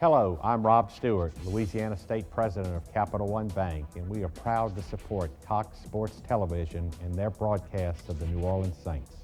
Hello, I'm Rob Stewart, Louisiana State President of Capital One Bank, and we are proud to support Cox Sports Television and their broadcast of the New Orleans Saints.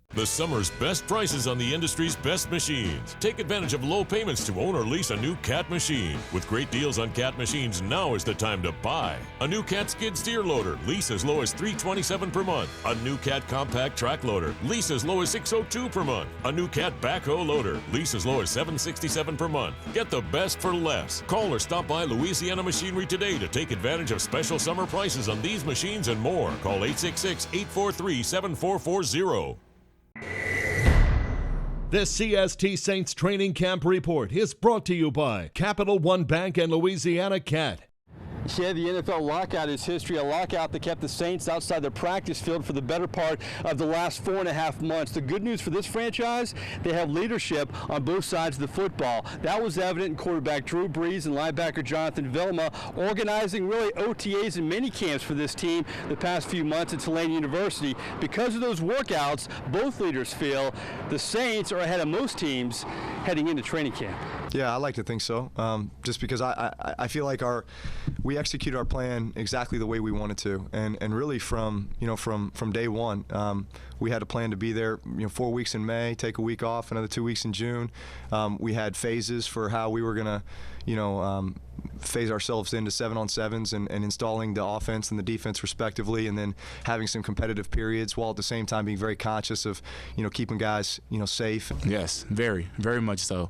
The summer's best prices on the industry's best machines. Take advantage of low payments to own or lease a new Cat machine. With great deals on Cat machines, now is the time to buy. A new Cat skid steer loader, lease as low as $327 per month. A new Cat compact track loader, lease as low as $602 per month. A new Cat backhoe loader, lease as low as $767 per month. Get the best for less. Call or stop by Louisiana Machinery today to take advantage of special summer prices on these machines and more. Call 866-843-7440. This CST Saints Training Camp Report is brought to you by Capital One Bank and Louisiana Cat. Yeah, the NFL lockout is history, a lockout that kept the Saints outside the practice field for the better part of the last 4.5 months. The good news for this franchise, they have leadership on both sides of the football. That was evident in quarterback Drew Brees and linebacker Jonathan Vilma organizing really OTAs and mini camps for this team the past few months at Tulane University. Because of those workouts, both leaders feel the Saints are ahead of most teams heading into training camp. Yeah, I like to think so. Just because I feel like we execute our plan exactly the way we wanted to, and really from day one, we had a plan to be there. 4 weeks in May, take a week off, another 2 weeks in June. We had phases for how we were gonna, phase ourselves into 7-on-7s and installing the offense and the defense respectively, and then having some competitive periods while at the same time being very conscious of keeping guys safe. Yes, very much so.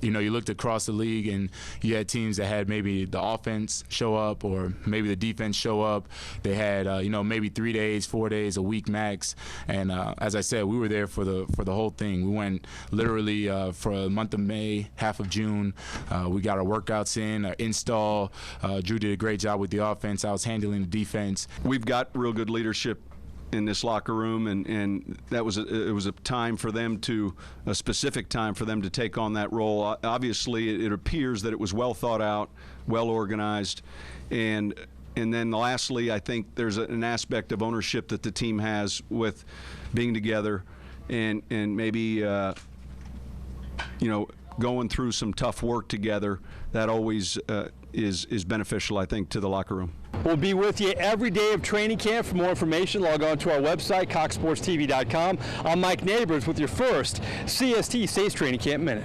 You looked across the league and you had teams that had maybe the offense show up or maybe the defense show up. They had maybe 3 days, 4 days, a week max. And as I said, we were there for the whole thing. We went literally for a month of May, half of June. We got our workouts in, our install. Drew did a great job with the offense. I was handling the defense. We've got real good leadership in this locker room, and it was a time for them a specific time for them to take on that role. Obviously, it appears that it was well thought out, well organized, and then lastly, I think there's an aspect of ownership that the team has with being together and maybe going through some tough work together. That always is beneficial, I think, to the locker room. We'll be with you every day of training camp. For more information, log on to our website, coxsportstv.com. I'm Mike Nabors with your first CST Saints Training Camp Minute.